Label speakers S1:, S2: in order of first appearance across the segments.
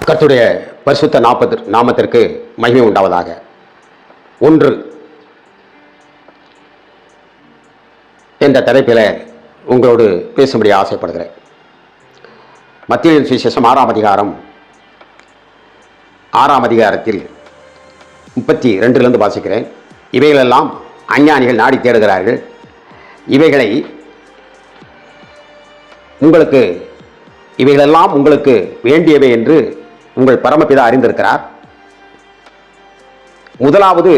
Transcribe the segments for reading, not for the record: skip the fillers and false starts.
S1: கர்த்தருடைய பரிசுத்த நாமத்திற்கு மகிமை உண்டாவதாக. ஒன்று என்ற தலைப்பில் உங்களோடு பேசும்படி ஆசைப்படுகிறேன். மத்தேயு சுவிசேஷம் 6ஆம் அதிகாரம் 6ஆம் அதிகாரத்தில் 32 வாசிக்கிறேன். இவைகளெல்லாம் அஞ்ஞானிகள் நாடி தேடுகிறார்கள். இவைகளெல்லாம் உங்களுக்கு வேண்டியவை என்று உங்கள் பரமபிதா அறிந்திருக்கிறார். முதலாவது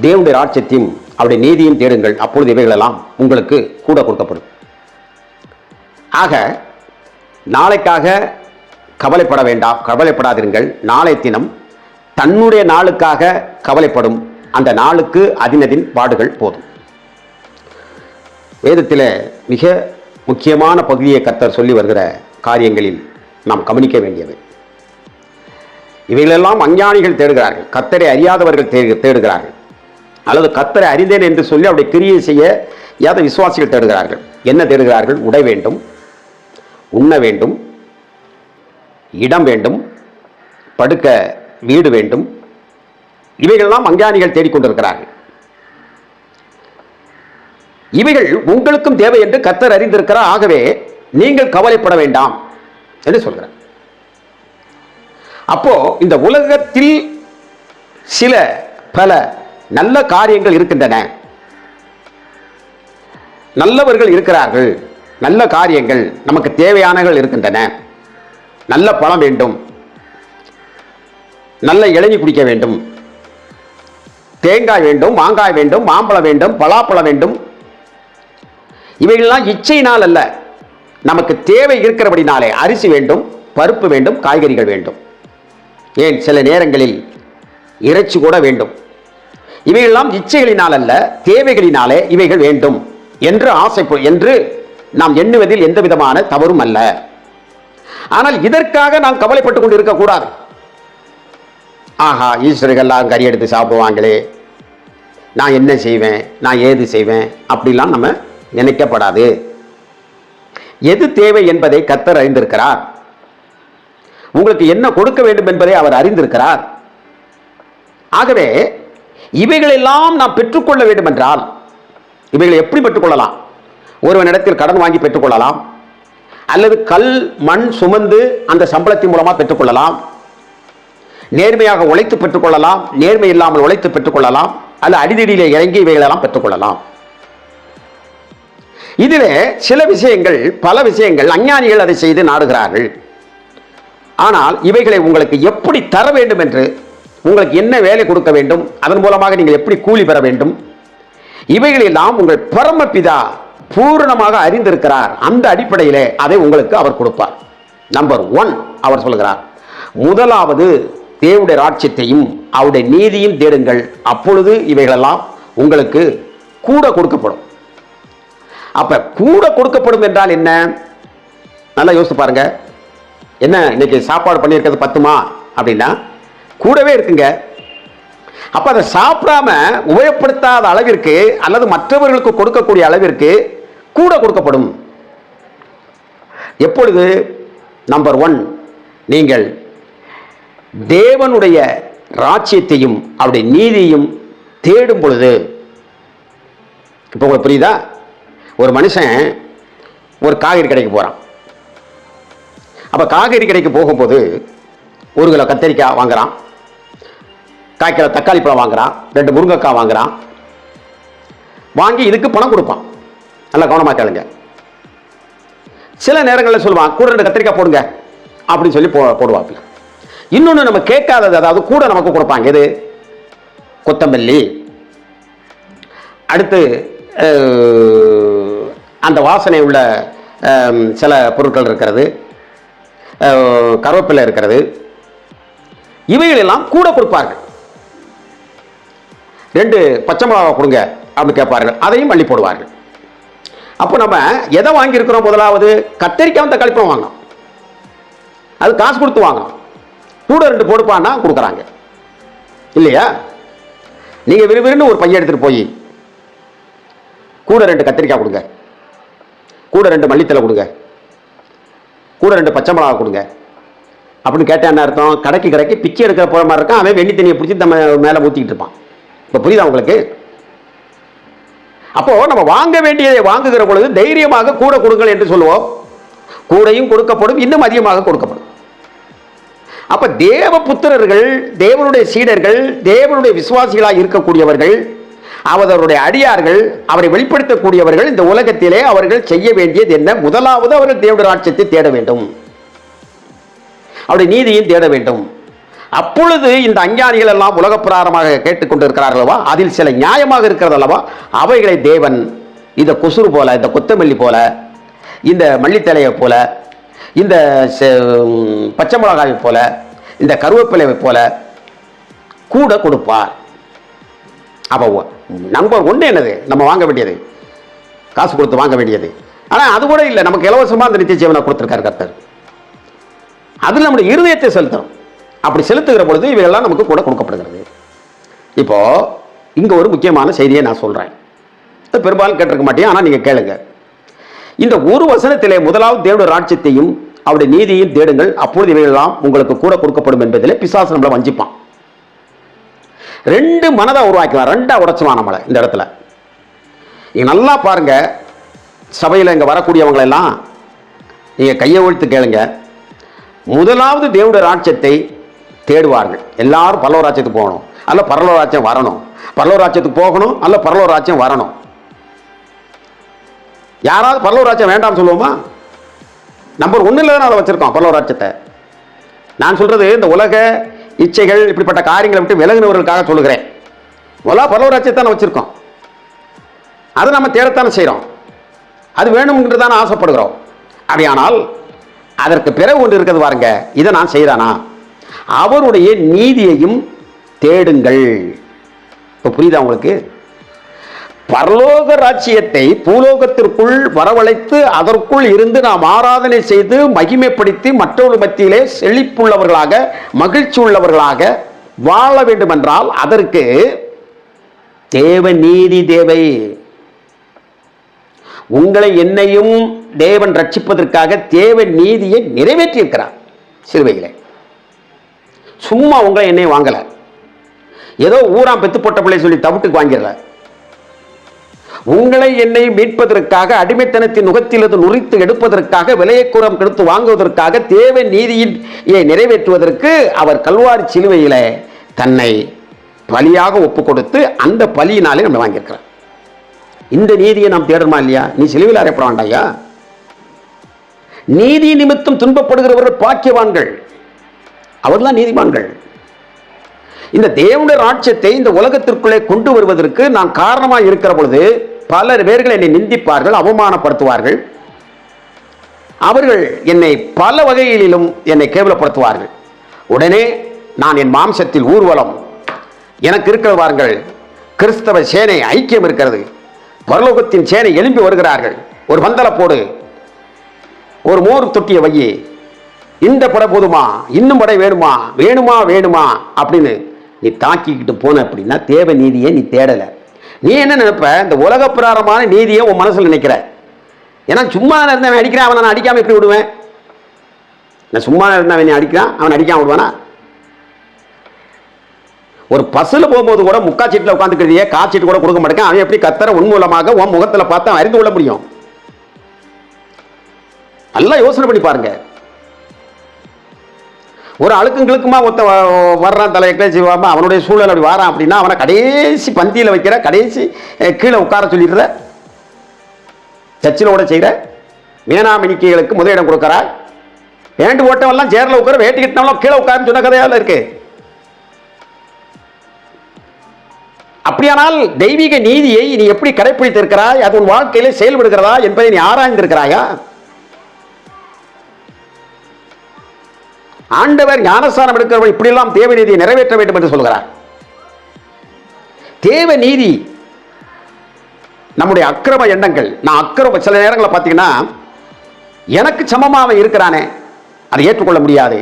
S1: தேவனுடைய ராஜ்யத்தையும் அவருடைய நீதியும் தேடுங்கள், அப்பொழுது இவைகளெல்லாம் உங்களுக்கு கூட கொடுக்கப்படும். ஆக நாளைக்காக கவலைப்படாதிருங்கள். நாளை தினம் தன்னுடைய நாளுக்காக கவலைப்படும் அந்த நாளுக்கு அதினதின் பாடுகள் போதும். வேதத்தில் மிக முக்கியமான பகுதியை கர்த்தர் சொல்லி வருகிற காரியங்களில் நாம் கவனிக்க வேண்டியவை. இவைகளெல்லாம் அஞ்ஞானிகள் தேடுகிறார்கள், கர்த்தரை அறியாதவர்கள் தேடுகிறார்கள், அல்லது கர்த்தரை அறிந்தேன் என்று சொல்லி அவருடைய கிரியை செய்ய யாத விசுவாசிகள் தேடுகிறார்கள். என்ன தேடுகிறார்கள்? உடை வேண்டும், உண்ண வேண்டும், இடம் வேண்டும், படுக்க வீடு வேண்டும். இவைகளெல்லாம் அஞ்ஞானிகள் தேடிக்கொண்டிருக்கிறார்கள். இவைகள் உங்களுக்கும் தேவை என்று கர்த்தர் அறிந்திருக்கிறார். ஆகவே நீங்கள் கவலைப்பட வேண்டாம் என்று சொல்கிறார். அப்போ இந்த உலகத்தில் சில பல நல்ல காரியங்கள் இருக்கின்றன, நல்லவர்கள் இருக்கிறார்கள், நல்ல காரியங்கள் நமக்கு தேவையானவர்கள் இருக்கின்றன. நல்ல பழம் வேண்டும், நல்ல இளநீ குடிக்க வேண்டும், தேங்காய் வேண்டும், மாங்காய் வேண்டும், மாம்பழம் வேண்டும், பலாப்பழம் வேண்டும். இவைகள்லாம் இச்சையினால் அல்ல, நமக்கு தேவை இருக்கிறபடினாலே. அரிசி வேண்டும், பருப்பு வேண்டும், காய்கறிகள் வேண்டும், ஏன் சில நேரங்களில் இறைச்சி கூட வேண்டும். இவைகளெல்லாம் இச்சைகளினால் அல்ல, தேவைகளினாலே இவைகள் வேண்டும் என்று என்று நாம் எண்ணுவதில் எந்த விதமான தவறும் அல்ல. ஆனால் இதற்காக நாம் கவலைப்பட்டுக் கொண்டு இருக்கக்கூடாது. ஆஹா, ஈஸ்வரர்கள்லாம் கறி எடுத்து சாப்பிடுவாங்களே, நான் என்ன செய்வேன், நான் ஏது செய்வேன், அப்படிலாம் நம்ம நினைக்கப்படாது. எது தேவை என்பதை கர்த்தர் அறிந்திருக்கிறார். உங்களுக்கு என்ன கொடுக்க வேண்டும் என்பதை அவர் அறிந்திருக்கிறார். ஆகவே இவைகளெல்லாம் நாம் பெற்றுக்கொள்ள வேண்டும் என்றால் இவைகளை எப்படி பெற்றுக்கொள்ளலாம்? ஒருவனிடத்தில் கடன் வாங்கி பெற்றுக்கொள்ளலாம், அல்லது கல் மண் சுமந்து அந்த சம்பளத்தின் மூலமாக பெற்றுக்கொள்ளலாம், நேர்மையாக உழைத்து பெற்றுக்கொள்ளலாம், நேர்மை இல்லாமல் உழைத்து பெற்றுக்கொள்ளலாம், அல்லது அடிதடியிலே இறங்கி இவைகளெல்லாம் பெற்றுக்கொள்ளலாம். இதில் சில விஷயங்கள், பல விஷயங்கள் அஞ்ஞானிகள் அதை செய்து நாடுகிறார்கள். ஆனால் இவைகளை உங்களுக்கு எப்படி தர வேண்டும் என்று, உங்களுக்கு என்ன வேலை கொடுக்க வேண்டும், அதன் மூலமாக நீங்கள் எப்படி கூலி பெற வேண்டும், இவைகளெல்லாம் உங்கள் பரமபிதா பூரணமாக அறிந்திருக்கிறார். அந்த அடிப்படையிலே அதை உங்களுக்கு அவர் கொடுப்பார். நம்பர் 1 அவர் சொல்கிறார், முதலாவது தேவனுடைய ராஜ்யத்தையும் அவருடைய நீதியும் தேடுங்கள், அப்பொழுது இவைகளெல்லாம் உங்களுக்கு கூட கொடுக்கப்படும். அப்ப கூட கொடுக்கப்படும் என்றால் என்ன? நல்லா யோசித்து பாருங்க. என்ன இன்னைக்கு சாப்பாடு பண்ணியிருக்கிறது பத்துமா அப்படின்னா கூடவே இருக்குங்க. அப்ப அதை சாப்பிடாம உபயோகப்படுத்தாத அளவிற்கு அல்லது மற்றவர்களுக்கு கொடுக்கக்கூடிய அளவிற்கு கூட கொடுக்கப்படும். எப்பொழுது? நம்பர் 1, நீங்கள் தேவனுடைய ராஜ்யத்தையும் அவருடைய நீதியையும் தேடும் பொழுது. இப்போ உங்களுக்கு புரியுதா? ஒரு மனுஷன் ஒரு காய்கறி கடைக்கு போகிறான். அப்போ காய்கறி கடைக்கு போகும்போது 1 கிலோ கத்தரிக்காய் வாங்குறான், 1/4 கிலோ தக்காளி பழம் வாங்குறான், 2 முருங்கைக்காய் வாங்குறான். வாங்கி இதுக்கு பணம் கொடுப்பான். நல்லா கவனமாக கேளுங்க. சில நேரங்களில் சொல்லுவான், கூட 2 கத்திரிக்காய் போடுங்க அப்படின்னு சொல்லி போடுவாங்க. இன்னொன்று நம்ம கேட்காதது, அதாவது கூட நமக்கு கொடுப்பாங்க. எது? கொத்தமல்லி, அடுத்து அந்த வாசனை உள்ள சில பொருட்கள் இருக்கிறது, கருவேப்பிலை இருக்கிறது, இவைகளெல்லாம் கூட கொடுப்பார்கள். 2 பச்சை மிளகாய் கொடுங்க அப்படின்னு கேட்பார்கள், அதையும் அள்ளி போடுவார்கள். அப்போ நம்ம எதை வாங்கியிருக்கிறோம்? முதலாவது கத்தரிக்காய் தக்காளி பழம் வாங்கணும், அது காசு கொடுத்து வாங்கணும். கூட 2 போடுப்பான்னா கொடுக்குறாங்க இல்லையா? நீங்கள் விறுவிறுன்னு ஒரு பையன் எடுத்துகிட்டு போய் கூட 2 கத்திரிக்காய் கொடுங்க, கூட 2 மல்லித்தலை கொடுங்க, கூட 2 பச்சை மிளகாய் கொடுங்க, அப்படின்னு கேட்டால் என்ன அர்த்தம்? கடைக்கு பிச்சை எடுக்கிற போகிற மாதிரி இருக்கான், அவன் வெண்ணி தண்ணியை பிடிச்சி நம்ம மேலே ஊற்றிக்கிட்டு இருப்பான். இப்போ புரியுதா உங்களுக்கு? அப்போ நம்ம வாங்க வேண்டியதை வாங்குகிற பொழுது தைரியமாக கூட கொடுங்கள் என்று சொல்லுவோம். கூடையும் கொடுக்கப்படும், இன்னும் அதிகமாக கொடுக்கப்படும். அப்ப தேவ புத்திரர்கள், தேவனுடைய சீடர்கள், தேவனுடைய விசுவாசிகளாக இருக்கக்கூடியவர்கள், அவருடைய அடியார்கள், அவரை வெளிப்படுத்தக்கூடியவர்கள், இந்த உலகத்திலே அவர்கள் செய்ய வேண்டியது என்ன? முதலாவது அவர்கள் தேவனுடைய ராஜ்யத்தை தேட வேண்டும், அவருடைய நீதியும் தேட வேண்டும். அப்பொழுது இந்த அஞ்ஞானிகள் எல்லாம் உலக பிரகாரமாக கேட்டுக்கொண்டிருக்கிறார்களவா, அதில் சில நியாயமாக இருக்கிறது அல்லவா, அவைகளை தேவன் இந்த கொசுறு போல, இந்த கொத்தமல்லி போல, இந்த மல்லித்தலையை போல, இந்த பச்சை மிளகாயை போல, இந்த கருவேப்பிலை போல கூட கொடுப்பார். அப்போ நம்பர் ஒன்று என்னது? நம்ம வாங்க வேண்டியது, காசு கொடுத்து வாங்க வேண்டியது. ஆனால் அது கூட இல்லை, நமக்கு இலவசமாக அந்த நித்திய ஜீவனை கொடுத்துருக்காரு கர்த்தர். அதில் நம்முடைய இருதயத்தை செலுத்தணும். அப்படி செலுத்துகிற பொழுது இவையெல்லாம் நமக்கு கூட கொடுக்கப்படுகிறது. இப்போ இங்கே ஒரு முக்கியமான செய்தியை நான் சொல்கிறேன், பெரும்பாலும் கேட்டிருக்க மாட்டேன், ஆனால் நீங்கள் கேளுங்க. இந்த ஒரு வசனத்திலே முதலாவது தேவனுடைய ராஜ்யத்தையும் அவருடைய நீதியையும் தேடுங்கள், அப்பொழுது இவையெல்லாம் உங்களுக்கு கூட கொடுக்கப்படும் என்பதிலே பிசாசு நம்மளை வஞ்சிப்பான். ரெண்டு மனதை உருவாக்கலாம், ரெண்டா உடைச்சுவான் நம்மளை. இந்த இடத்துல நீங்க நல்லா பாருங்க, சபையில் இங்கே வரக்கூடியவங்களெல்லாம் நீங்கள் கையை ஒழித்து கேளுங்க. முதலாவது தேவனுடைய ராஜ்யத்தை தேடுவார்கள். எல்லாரும் பரலோக ராஜ்யத்துக்கு போகணும், அல்ல பரலோக ராஜ்யம் வரணும், பரலோக ராஜ்யத்துக்கு போகணும், அல்ல பரலோக ராஜ்யம் வரணும். யாராவது பரலோக ராஜ்யம் வேண்டாம்னு சொல்லுவோமா? நம்பர் ஒன்றில் தான் அதை வச்சிருக்கோம் பரலோக ராஜ்யத்தை. நான் சொல்றது இந்த உலக இச்சைகள் இப்படிப்பட்ட காரியங்களை விட்டு விலகினவர்களுக்காக சொல்லுகிறேன். முதல்ல பரலோக ராஜ்யத்தை வச்சிருக்கோம், அதை நம்ம தேடத்தானே செய்கிறோம், அது வேணும்ன்றது தானே ஆசைப்படுகிறோம். அப்படியானால் அதற்கு பிறகு ஒன்று இருக்கிறது பாருங்க, இதை நான் செய்தானா, அவருடைய நீதியையும் தேடுங்கள். இப்போ புரியுதா உங்களுக்கு? பரலோக ராஜ்யத்தை பூலோகத்திற்குள் வரவழைத்து அதற்குள் இருந்து நாம் ஆராதனை செய்து மகிமைப்படுத்தி மற்றவர்கள் மத்தியிலே செழிப்புள்ளவர்களாக மகிழ்ச்சி உள்ளவர்களாக வாழ வேண்டும் என்றால் அதற்கு தேவ நீதி தேவை. உங்களை என்னையும் தேவன் ரட்சிப்பதற்காக தேவ நீதியை நிறைவேற்றி இருக்கிறார் சிலுவையிலே. சும்மா உங்களை என்னையும் வாங்கல, ஏதோ ஊராம் பெத்து போட்ட பிள்ளை சொல்லி தவிட்டுக்கு வாங்கிடல. உங்களை என்னை மீட்பதற்காக, அடிமைத்தனத்தின் நுகத்திலிருந்து நுரித்து எடுப்பதற்காக, விலையை கூறம் கெடுத்து வாங்குவதற்காக, தேவ நீதியை நிறைவேற்றுவதற்கு அவர் கல்வாரி சிலுவையில தன்னை பலியாக ஒப்பு கொடுத்து அந்த பலியினாலே நம்ம வாங்கியிருக்கிறார். இந்த நீதியை நாம் தேடணுமா இல்லையா? நீ சிலுவையில் அறையப்பட வேண்டாயா? நீதி நிமித்தம் துன்பப்படுகிறவர்கள் பாக்கியவான்கள், அவர்தான் நீதிமான்கள். இந்த தேவனுடைய ராஜ்யத்தை இந்த உலகத்திற்குள்ளே கொண்டு வருவதற்கு நான் காரணமாக இருக்கிற பொழுது பல பேர்கள் என்னை நிந்திப்பார்கள், அவமானப்படுத்துவார்கள். அவர்கள் என்னை பல வகைகளிலும் என்னை கேவலப்படுத்துவார்கள். உடனே நான் என் மாம்சத்தில் ஊர்வலம், எனக்கு இருக்கிற பாருங்கள், கிறிஸ்தவ சேனை ஐக்கியம் இருக்கிறது, பரலோகத்தின் சேனை எழும்பி வருகிறார்கள், ஒரு பந்தல போடு, ஒரு மோர் தொட்டிய வையே, இந்த படை போதுமா, இன்னும் படை வேணுமா வேணுமா வேணுமா அப்படின்னு நீ தாக்கிக்கிட்டு போன அப்படின்னா தேவ நீதியை நீ தேடலை. நீ என்ன நினைப்ப? இந்த உலக பிரகாரமான நீதியை உன் மனசில் நினைக்கிற. ஏன்னா சும்மா இருந்தவன் அடிக்கிறான், அவனை நான் அடிக்காம எப்படி விடுவேன்? நான் சும்மா இருந்தவன் அடிக்கிறான், அவன் அடிக்காம விடுவானா? ஒரு பஸ்ஸில் போகும்போது கூட முக்கா சீட்டில் உட்காந்துக்கிட்டே காய்ச்சிட்டு கூட கொடுக்க மாட்டேங்க, அவன் எப்படி கத்தரை உன்மூலமாக உன் முகத்தில் பார்த்து அறிந்து கொள்ள முடியும்? நல்லா யோசனை பண்ணி பாருங்க. ஒரு அழுக்குங்களுக்குமா ஒருத்த வர்றான், தலையை செய்வாம அவனுடைய சூழல் அப்படி வாரான் அப்படின்னா அவனை கடைசி பந்தியில் வைக்கிற, கடைசி கீழே உட்கார சொல்லிடுற, சர்ச்சில் கூட செய்கிற, மேனாமினிக்கைகளுக்கு முதலிடம் கொடுக்குற, பேண்டு ஓட்டவெல்லாம் சேர்ல உட்கார, வேட்டி கட்டினவெல்லாம் கீழே உட்காருன்னு சொன்ன கதையால் இருக்கு. அப்படியானால் தெய்வீக நீதியை நீ எப்படி கடைப்பிடித்திருக்கிறாய், அது உன் வாழ்க்கையிலே செயல்படுகிறதா என்பதை நீ ஆராய்ந்திருக்கிறாயா? ஆண்டவர் ஞானஸ்தானம் எடுக்கிறவர்கள் இப்படியெல்லாம் தேவ நீதியை நிறைவேற்ற வேண்டும் என்று சொல்கிறார். தேவ நீதி நம்முடைய அக்கிரம எண்ணங்கள், நான் அக்கிரம சில நேரங்களில் பார்த்தீங்கன்னா எனக்கு சமமாக இருக்கிறானே அதை ஏற்றுக்கொள்ள முடியாது.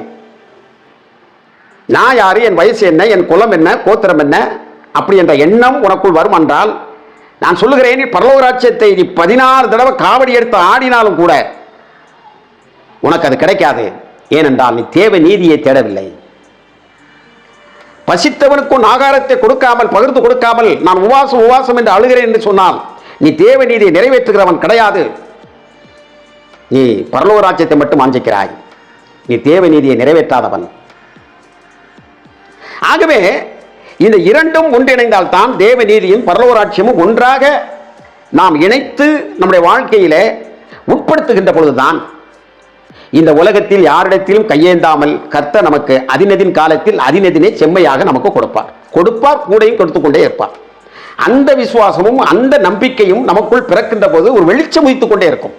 S1: நான் யாரு, என் வயசு என்ன, என் குலம் என்ன, கோத்திரம் என்ன, அப்படி என்ற எண்ணம் உனக்குள் வரும் என்றால் நான் சொல்லுகிறேன், பரலோக ராஜ்யத்தை நீ 14 தடவை காவடி எடுத்து ஆடினாலும் கூட உனக்கு அது கிடைக்காது. ஏனென்றால் நீ தேவ நீதியை தேடவில்லை. பசித்தவனுக்கும் ஆகாரத்தை கொடுக்காமல், பகிர்ந்து கொடுக்காமல் நான் உவாசம் என்று அழுகிறேன் என்று சொன்னால் நீ தேவ நீதியை நிறைவேற்றுகிறவன் கிடையாது. நீ பரலோக ராஜ்யத்தை மட்டும் வாஞ்சிக்கிறாய். நீ தேவ நீதியை நிறைவேற்றாதவன். ஆகவே இந்த இரண்டும் ஒன்றிணைந்தால் தான் தேவ நீதியும் பரலோக ராஜ்யமும் ஒன்றாக நாம் இணைத்து நம்முடைய வாழ்க்கையிலே உட்படுத்துகின்ற பொழுதுதான் இந்த உலகத்தில் யாரிடத்திலும் கையேந்தாமல் கர்த்தர் நமக்கு அதினதின் காலத்தில் அதினதினே செம்மையாக நமக்கு கொடுப்பார் கூடையும் கொடுத்து கொண்டே இருப்பார். அந்த விசுவாசமும் அந்த நம்பிக்கையும் நமக்குள் பிறக்கின்ற போது ஒரு வெளிச்சம் உதித்துக் கொண்டே இருக்கும்.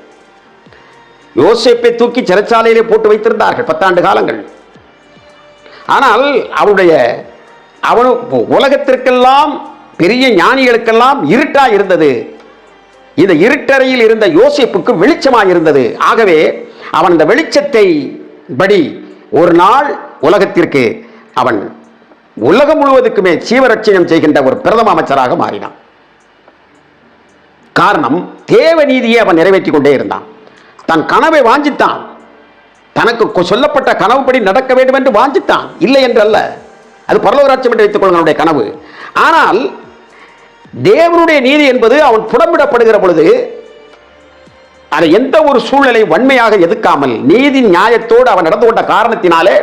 S1: யோசேப்பை தூக்கி சிறைச்சாலையிலே போட்டு வைத்திருந்தார்கள் 10 ஆண்டு காலங்கள். ஆனால் அவனு உலகத்திற்கெல்லாம் பெரிய ஞானிகளுக்கெல்லாம் இருட்டா இருந்தது. இந்த இருட்டறையில் இருந்த யோசேப்புக்கு வெளிச்சமாக இருந்தது. ஆகவே அவன் இந்த வெளிச்சத்தை படி ஒரு நாள் உலகத்திற்கு அவன் உலகம் முழுவதுக்குமே ஜீவரட்சணம் செய்கின்ற ஒரு பிரதம அமைச்சராக மாறினான். காரணம், தேவ நீதியை அவன் நிறைவேற்றிக் கொண்டே இருந்தான். தன் கனவை வாஞ்சித்தான். தனக்கு சொல்லப்பட்ட கனவுப்படி நடக்க வேண்டும் என்று வாஞ்சித்தான். இல்லை என்றல்ல, அது பரலோக ராஜ்யம் என்று வைத்துக் கொள்ளுங்களுடைய கனவு. ஆனால் தேவனுடைய நீதி என்பது அவன் புடமிடப்படுகிற பொழுது அதை எந்த ஒரு சூழ்நிலை வன்மையாக எதுக்காமல் நீதி நியாயத்தோடு அவன் நடந்து கொண்ட காரணத்தினாலே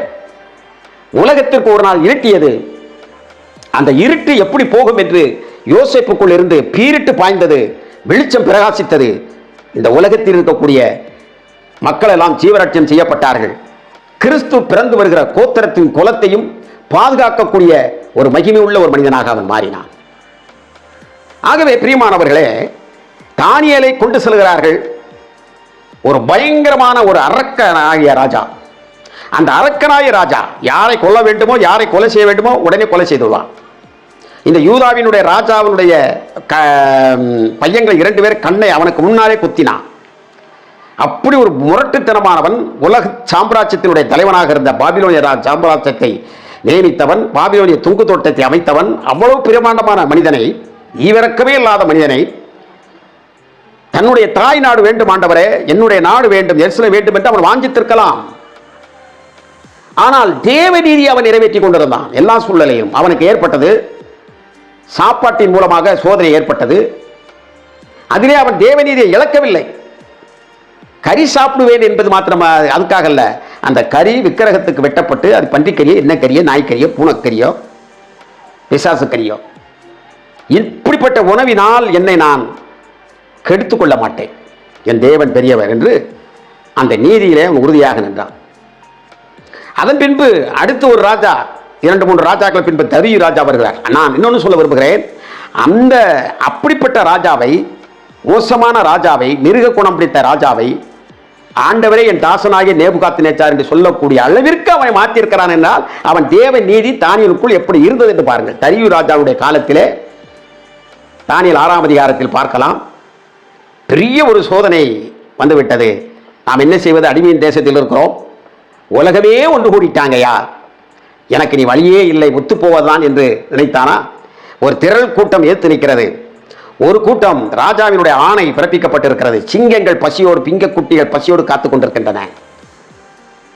S1: உலகத்திற்கு ஒரு நாள் இருட்டியது. அந்த இருட்டு எப்படி போகும் என்று யோசேப்புக்குள் இருந்து பீரிட்டு பாய்ந்தது. வெளிச்சம் பிரகாசித்தது. இந்த உலகத்தில் இருக்கக்கூடிய மக்கள் எல்லாம் ஜீவராட்சியம் செய்யப்பட்டார்கள். கிறிஸ்து பிறந்து வருகிற கோத்திரத்தின் குலத்தையும் பாதுகாக்கக்கூடிய ஒரு மகிமை உள்ள ஒரு மனிதனாக அவன் மாறினான். ஆகவே பிரியமானவர்களே, தானியேலை கொண்டு செல்கிறார்கள். ஒரு பயங்கரமான ஒரு அரக்கனாகிய ராஜா. அந்த அரக்கனாகிய ராஜா யாரை கொல்ல வேண்டுமோ, யாரை கொலை செய்ய வேண்டுமோ உடனே கொலை செய்துள்ளான். இந்த யூதாவினுடைய ராஜாவினுடைய பையன்கள் 2 பேர் கண்ணை அவனுக்கு முன்னாலே குத்தினான். அப்படி ஒரு முரட்டுத்தனமானவன். உலக சாம்ராஜ்யத்தினுடைய தலைவனாக இருந்த பாபிலோனிய சாம்ராஜ்யத்தை நியமித்தவன், பாபிலோனிய துங்கு தோட்டத்தை அமைத்தவன். அவ்வளவு பிரமாண்டமான மனிதனை, ஈவிரக்கமே இல்லாத மனிதனை, தன்னுடைய தாய் நாடு வேண்டும் ஆண்டவரே, என்னுடைய நாடு வேண்டும், எருசலேம் வேண்டும் என்று அவன் வாஞ்சித்திருக்கலாம். ஆனால் தேவ நீதி அவன் நிறைவேற்றிக் கொண்டிருந்தான். எல்லா சூழ்நிலையும் அவனுக்கு ஏற்பட்டது. சாப்பாட்டின் மூலமாக சோதனை ஏற்பட்டது. அதிலே அவன் தேவ நீதியை இழக்கவில்லை. கறி சாப்பிடுவேன் என்பது மாத்திரம் அதுக்காக அல்ல. அந்த கறி விக்கிரகத்துக்கு வெட்டப்பட்டு அது பன்றிக்கறியோ, என்ன கறியோ, நாய்க்கறியோ, பூனைக்கறியோ, பிசாசு கறியோ, இப்படிப்பட்ட உணவினால் என்னை நான் கெடுத்துக் கொள்ள மாட்டேன், என் தேவன் பெரியவர் என்று அந்த நீதியிலே அவன் உறுதியாக நின்றான். அதன் பின்பு அடுத்து ஒரு ராஜா, 2-3 ராஜாக்கள் பின்பு தரியு ராஜா வருகிறார். நான் இன்னொன்று சொல்ல விரும்புகிறேன். அந்த அப்படிப்பட்ட ராஜாவை, மோசமான ராஜாவை, மிருக குணம் பிடித்த ராஜாவை ஆண்டவரே என் தாசனாகிய நேபுகாத்நேச்சார் என்று சொல்லக்கூடிய அளவிற்கு அவனை மாற்றியிருக்கிறான் என்றால் அவன் தேவ நீதி தானியலுக்குள் எப்படி இருந்தது என்று பாருங்கள். தரியு ராஜாவுடைய காலத்திலே தானியல் 6ஆம் அதிகாரத்தில் பார்க்கலாம். பெரிய ஒரு சோதனை வந்துவிட்டது. நாம் என்ன செய்வது? அடிமையின் தேசத்தில் இருக்கிறோம். உலகமே ஒன்று கூடிட்டாங்கயா, எனக்கு நீ வழியே இல்லை, ஒத்து போவதுதான் என்று நினைத்தானா? ஒரு திரள் கூட்டம் ஏற்று நிற்கிறது. ஒரு கூட்டம் ராஜாவினுடைய ஆணை பிறப்பிக்கப்பட்டிருக்கிறது. சிங்கங்கள் பசியோடு, பிங்க குட்டிகள் பசியோடு காத்துக் கொண்டிருக்கின்றன.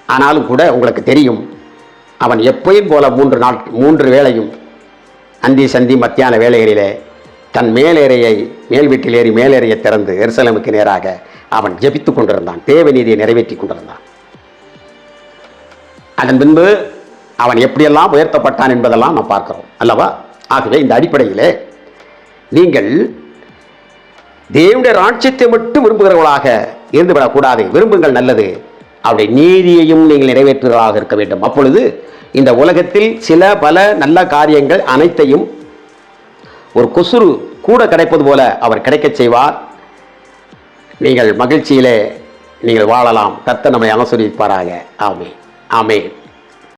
S1: ஆனாலும் கூட உங்களுக்கு தெரியும், அவன் எப்பயும் போல 3 வேளையும் அந்தி சந்தி மத்தியான வேளைகளிலே தன் மேலேறையை, மேல் வீட்டில் ஏறி மேலேறையை திறந்து எருசலேமுக்கு நேராக அவன் ஜெபித்துக் கொண்டிருந்தான். தேவ நீதியை நிறைவேற்றி கொண்டிருந்தான். அதன் பின்பு அவன் எப்படியெல்லாம் உயர்த்தப்பட்டான் என்பதெல்லாம் நாம் பார்க்கிறோம் அல்லவா? ஆகவே இந்த அடிப்படையிலே நீங்கள் தேவனுடைய ராஜ்யத்தை மட்டும் விரும்புகிறவர்களாக இருந்துவிடக்கூடாது. விரும்புங்கள், நல்லது. அவருடைய நீதியையும் நீங்கள் நிறைவேற்றுவதாக இருக்க வேண்டும். அப்பொழுது இந்த உலகத்தில் சில பல நல்ல காரியங்கள் அனைத்தையும் ஒரு கொசுறு கூட கிடைப்பது போல அவர் கிடைக்கச் செய்வார். நீங்கள் மகிழ்ச்சியிலே நீங்கள் வாழலாம். கர்த்தர் நம்மை ஆசீர்வதிப்பாராக. ஆமென், ஆமென்.